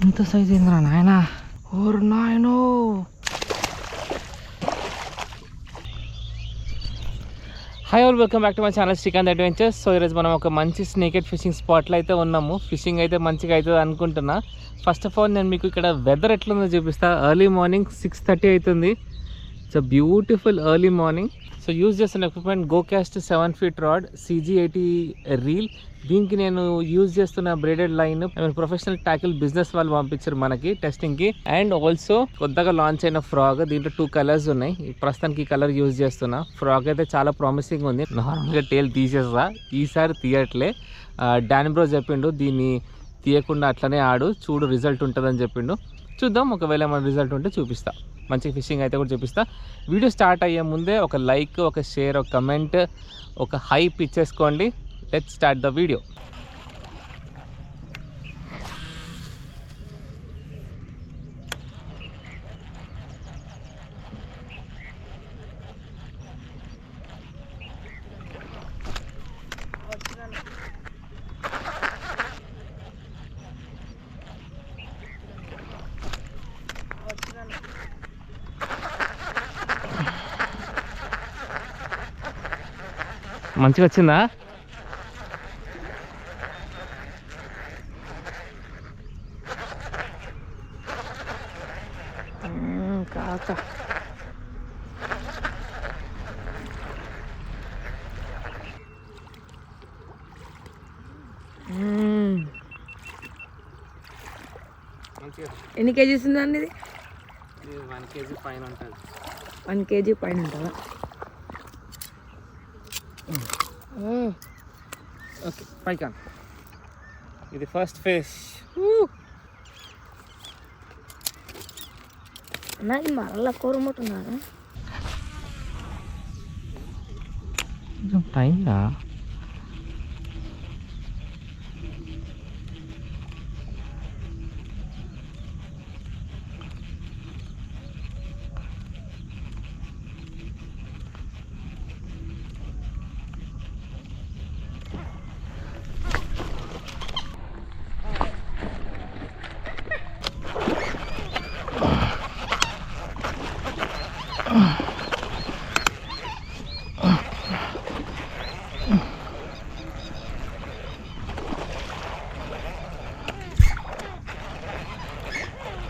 ఎంత సైజ్ ఏందిరా నాయనా, ఓరు నాయనో. Hi all, welcome back to my channel Srikanth adventures. So ఈరోజు మనం ఒక మంచి స్నేకెడ్ ఫిషింగ్ స్పాట్లో అయితే ఉన్నాము. ఫిషింగ్ అయితే మంచిగా అవుతుంది అనుకుంటున్నా. ఫస్ట్ ఆఫ్ ఆల్ నేను మీకు ఇక్కడ వెదర్ ఎట్లుందో చూపిస్తా. ఎర్లీ మార్నింగ్ 6:30 అవుతుంది. It's a beautiful early morning. So use చేస్తున్న equipment gocast 7 feet rod, CG80 reel. దీనికి నేను యూజ్ చేస్తున్న braided line professional tackle business వాళ్ళు పంపించారు మనకి టెస్టింగ్కి. అండ్ ఆల్సో కొత్తగా లాంచ్ అయిన ఫ్రాగ్, దీంట్లో 2 కలర్స్ ఉన్నాయి. ప్రస్తుతానికి ఈ కలర్ యూజ్ చేస్తున్నా. ఫ్రాగ్ అయితే చాలా ప్రామిసింగ్ ఉంది. నార్మల్గా టేల్ తీసేస్తా, ఈసారి తీయట్లే. డాన్ బ్రో చెప్పిండు దీన్ని తీయకుండా అట్లనే ఆడు, చూడు రిజల్ట్ ఉంటుందని చెప్పిండు. చూద్దాం, ఒకవేళ మన రిజల్ట్ ఉంటే చూపిస్తా. మంచి ఫిషింగ్ అయితే కూడా చూపిస్తా. వీడియో స్టార్ట్ అయ్యే ముందే ఒక లైక్, ఒక షేర్, ఒక కమెంట్, ఒక హైప్ ఇచ్చేసుకోండి. Let's start the video. మంచిగా వచ్చిందా? కాక ఎన్ని కేజీస్ ఉందండి ఇది? 1 kg పైన ఉంటుంది. 1 kg పైన ఉంటుందా? ఓకే, పైకా. ఇది ఫస్ట్ ఫిష్. నాకు మరలా కూరముట్టున్నాను. కొంచెం టైంగా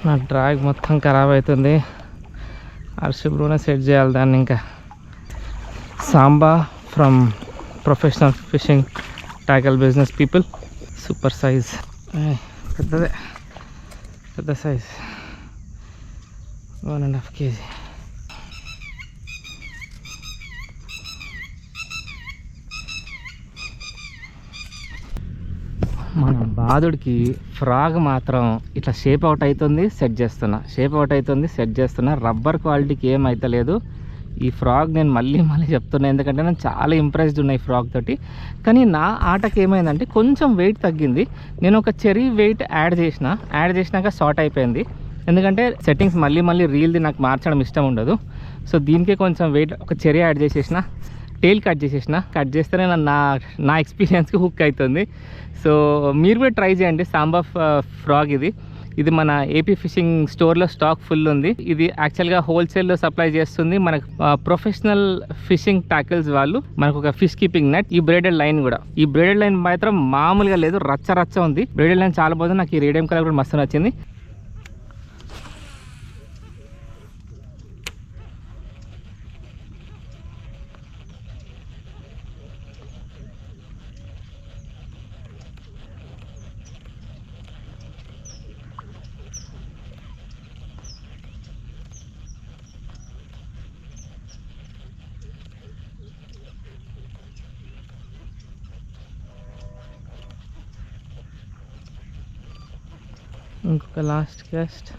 నా డ్రాగ్ మొత్తం ఖరాబ్ అవుతుంది. అర్షబ్రూనే సెట్ చేయాలి దాన్ని. ఇంకా Samba from professional fishing tackle business people. Super size, పెద్దదే, పెద్ద సైజ్, 1.5 kg. మన బాదుడికి ఫ్రాగ్ మాత్రం ఇట్లా షేప్ అవుట్ అవుతుంది, సెట్ చేస్తున్నా, షేప్ అవుట్ అవుతుంది, సెట్ చేస్తున్నా. రబ్బర్ క్వాలిటీకి ఏమైతలేదు ఈ ఫ్రాగ్. నేను మళ్ళీ చెప్తున్నా, ఎందుకంటే నేను చాలా ఇంప్రెస్డ్ ఉన్నాయి ఫ్రాగ్ తోటి. కానీ నా ఆటకి ఏమైందంటే కొంచెం వెయిట్ తగ్గింది. నేను ఒక చెరీ వెయిట్ యాడ్ చేసినాక షార్ట్ అయిపోయింది. ఎందుకంటే సెట్టింగ్స్ మళ్ళీ రీల్ది నాకు మార్చడం ఇష్టం ఉండదు. సో దీనికే కొంచెం వెయిట్, ఒక చెరీ యాడ్ చేసేసిన, టెయిల్ కట్ చేస్తేనే నా ఎక్స్పీరియన్స్కి హుక్ అవుతుంది. సో మీరు కూడా ట్రై చేయండి. సాంబా ఫ్రాగ్ ఇది మన ఏపీ ఫిషింగ్ స్టోర్లో స్టాక్ ఫుల్ ఉంది. ఇది యాక్చువల్గా హోల్సేల్లో సప్లై చేస్తుంది మనకు ప్రొఫెషనల్ ఫిషింగ్ టాకిల్స్ వాళ్ళు. మనకు ఒక ఫిష్ కీపింగ్ నెట్, ఈ బ్రేడెడ్ లైన్ కూడా. ఈ బ్రేడెడ్ లైన్ మాత్రం మామూలుగా లేదు, రచ్చ ఉంది. బ్రేడెడ్ లైన్ చాలా బాగుంది. నాకు ఈ రేడియం కలర్ కూడా మస్తు నచ్చింది. ఇంకొక last caste.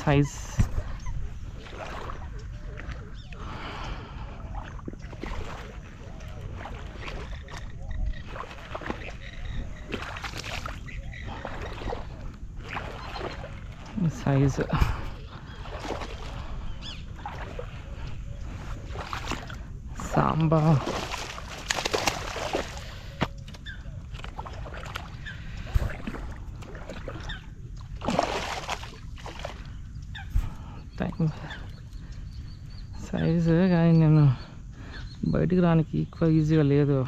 Size size Samba time size కానీ నేను బయటికి రానికి ఎక్కువ ఈజీగా లేదు.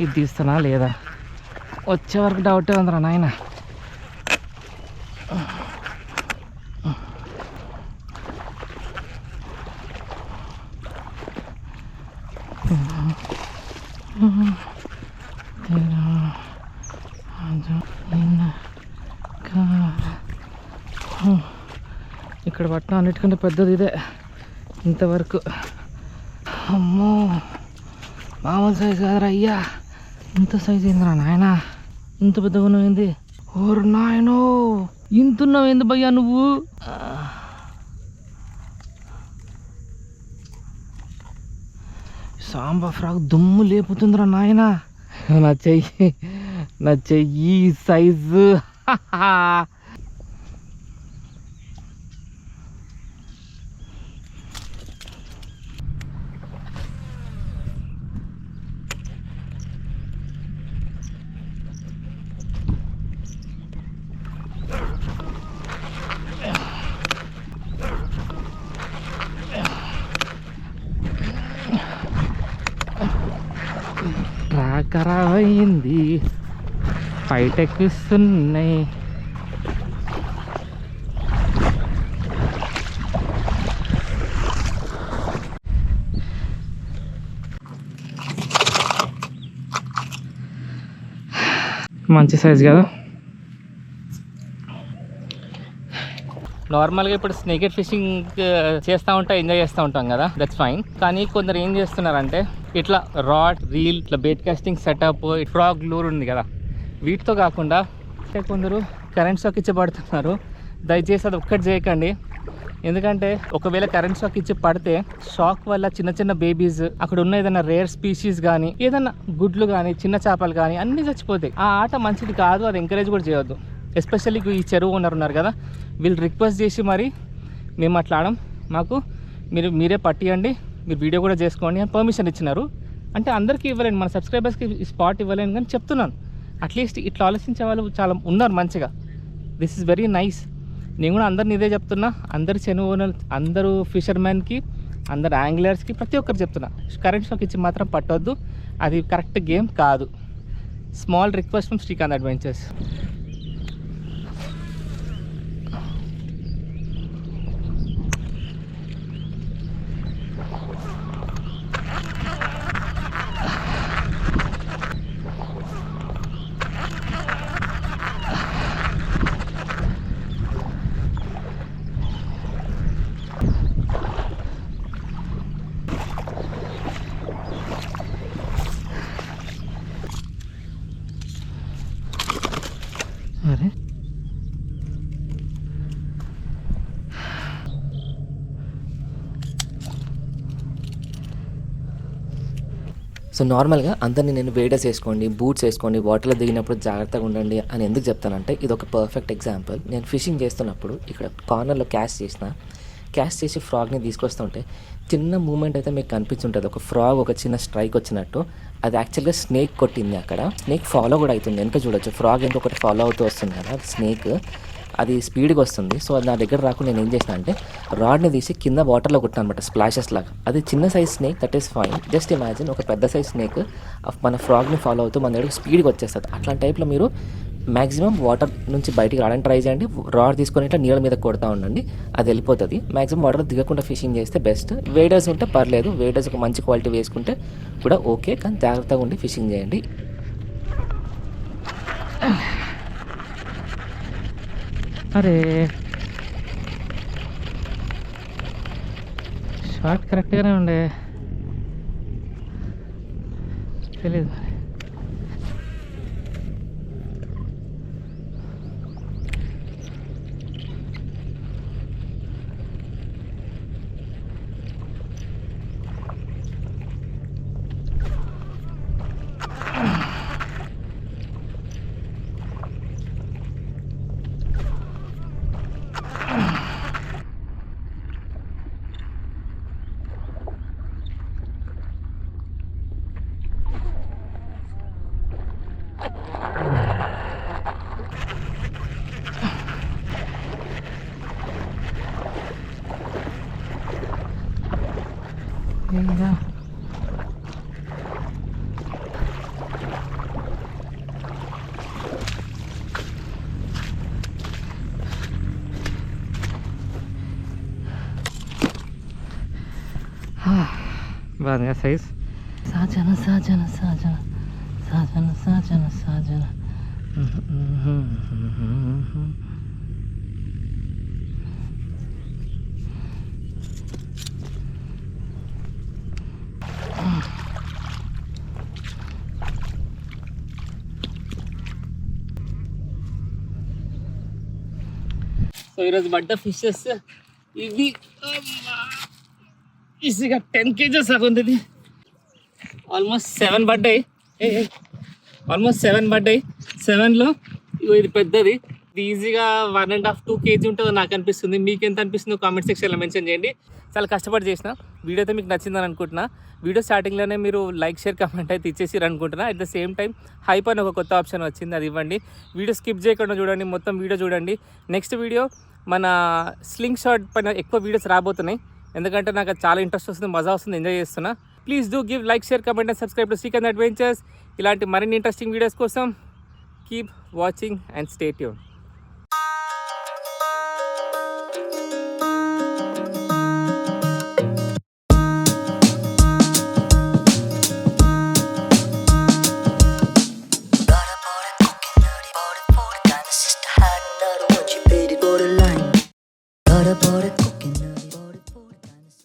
ఇది తీస్తున్నా లేదా వచ్చే వరకు డౌటే ఉందిరా నాయన. ఇక్కడ పట్టిన అన్నిటికంటే పెద్దది ఇదే ఇంతవరకు. అమ్మో మామూలు సైజు కాదురా అయ్యా, ఇంత సైజు ఏందిరా నాయన, ఇంత పెద్దగా ఉన్నావు. ఓరు నాయనో, ఇంత ఉన్నావు ఏంది భయ్యా నువ్వు? సాంబా ఫ్రాక్ దుమ్ము లేపుతుందిరా నాయన. నా చెయ్యి సైజు ఖరాబ్ అయింది, ఫైట్ ఎక్కిస్తున్నాయి. మంచి సైజ్ కదా. నార్మల్గా ఇప్పుడు స్నేకెడ్ ఫిషింగ్ చేస్తూ ఉంటా, ఎంజాయ్ చేస్తూ ఉంటాం కదా, దట్స్ ఫైన్. కానీ కొందరు ఏం చేస్తున్నారంటే ఇట్లా రాడ్, రీల్, ఇట్లా బెయిట్ కాస్టింగ్ సెటప్, ఫ్రాగ్ లూర్ ఉంది కదా, వీటితో కాకుండా కొందరు కరెంట్ షాక్ ఇచ్చి పడుతున్నారు. దయచేసి అది ఒక్కటి చేయకండి. ఎందుకంటే ఒకవేళ కరెంట్ షాక్ ఇచ్చి పడితే షాక్ వల్ల చిన్న చిన్న బేబీస్, అక్కడ ఉన్న ఏదైనా రేర్ స్పీషీస్ కానీ, ఏదైనా గుడ్లు కానీ, చిన్న చేపలు కానీ అన్నీ చచ్చిపోతాయి. ఆ ఆట మంచిది కాదు, అది ఎంకరేజ్ కూడా చేయొద్దు. ఎస్పెషల్లీ ఈ చెరువు ఉన్నారు కదా, వీళ్ళు రిక్వెస్ట్ చేసి మరి మేము అట్లా ఆడం, మాకు మీరే పట్టియండి, మీరు వీడియో కూడా చేసుకోండి అని పర్మిషన్ ఇచ్చినారు. అంటే అందరికీ ఇవ్వలేను, మన సబ్స్క్రైబర్స్కి స్పాట్ ఇవ్వలేను, కానీ చెప్తున్నాను అట్లీస్ట్ ఇట్లా ఆలోచించే వాళ్ళు చాలా ఉన్నారు మంచిగా. This is very nice. నేను కూడా అందరిని ఇదే చెప్తున్నా, అందరు చెరువు ఓనర్, అందరూ ఫిషర్మెన్కి, అందరు యాంగ్లర్స్కి, ప్రతి ఒక్కరు చెప్తున్నా, కరెంట్ షాక్ ఇచ్చి మాత్రం పట్టొద్దు, అది కరెక్ట్ గేమ్ కాదు. Small request from Srikanth adventures. అరే సో నార్మల్గా అందరినీ నేను వేడర్స్ వేసుకోండి, బూట్స్ వేసుకోండి, వాటర్లో దిగినప్పుడు జాగ్రత్తగా ఉండండి అని ఎందుకు చెప్తానంటే ఇది ఒక పర్ఫెక్ట్ ఎగ్జాంపుల్. నేను ఫిషింగ్ చేస్తున్నప్పుడు ఇక్కడ కార్నర్లో క్యాష్ చేసి ఫ్రాగ్ని తీసుకొస్తుంటే చిన్న మూమెంట్ అయితే మీకు కనిపించుంటుంది. ఒక ఫ్రాగ్ ఒక చిన్న స్ట్రైక్ వచ్చినట్టు, అది యాక్చువల్గా స్నేక్ కొట్టింది. అక్కడ స్నేక్ ఫాలో కూడా అవుతుంది, వెనక చూడొచ్చు, ఫ్రాగ్ ఇంకొకటి ఫాలో అవుతూ వస్తుంది కదా, అది స్నేక్. అది స్పీడ్గా వస్తుంది. సో అది నా దగ్గర రాకుండా నేను ఏం చేసిన అంటే రాడ్ని తీసి కింద వాటర్లో కొట్టాను అనమాట, స్ప్లాషెస్ లాగా. అది చిన్న size snake, that is fine. Just imagine ఒక పెద్ద సైజ్ స్నేక్ మన ఫ్రాగ్ని ఫాలో అవుతూ మన దగ్గర స్పీడ్గా వచ్చేస్తుంది. అట్లాంటి టైప్లో మీరు మ్యాక్సిమం వాటర్ నుంచి బయటికి రావడానికి ట్రై చేయండి. రాడ్ తీసుకొని ఇట్లా నీళ్ళ మీద కొడతా ఉండండి, అది వెళ్ళిపోతుంది. మ్యాక్సిమం వాటర్ దిగకుండా ఫిషింగ్ చేస్తే బెస్ట్. వేడర్స్ ఉంటే పర్లేదు, వేడర్స్ ఒక మంచి క్వాలిటీ వేసుకుంటే కూడా ఓకే, కానీ జాగ్రత్తగా ఉండి ఫిషింగ్ చేయండి. అరే షార్ట్ కరెక్ట్గానే ఉండే, తెలీదు మరి. ఇంకా బాగా సైజ్. సాజన సాజన సాజన సాజన సాజన సాజన. సో ఈరోజు పడ్డ ఫిషెస్ ఇవి ఈజీగా 10 kgs అవుతుంది. ఆల్మోస్ట్ 7 పడ్డాయి. ఆల్మోస్ట్ 7 పడ్డాయి. 7లో ఇది పెద్దది, ఇది ఈజీగా 1.5-2 kg ఉంటుందో నాకు అనిపిస్తుంది. మీకు ఎంత అనిపిస్తుందో కామెంట్ సెక్షన్లో మెన్షన్ చేయండి. చాలా కష్టపడి చేసిన వీడియో అయితే మీకు నచ్చిందని అనుకుంటున్నా. వీడియో స్టార్టింగ్లోనే మీరు లైక్, షేర్, కామెంట్ అయితే ఇచ్చేసి అనుకుంటున్నా. At the same time hype అని ఒక కొత్త ఆప్షన్ వచ్చింది, అది ఇవ్వండి. వీడియో స్కిప్ చేయకుండా చూడండి, మొత్తం వీడియో చూడండి. నెక్స్ట్ వీడియో మన స్లింగ్ షాట్ పైన ఎక్కువ వీడియోస్ రాబోతున్నాయి, ఎందుకంటే నాకు చాలా ఇంట్రెస్ట్ వస్తుంది, మజా వస్తుంది, ఎంజాయ్ చేస్తున్నా. Please do give like, share, comment and subscribe to Srikanth adventures. ఇలాంటి మరిన్ని ఇంట్రెస్టింగ్ వీడియోస్ కోసం keep watching and stay tune. 버릇 cooking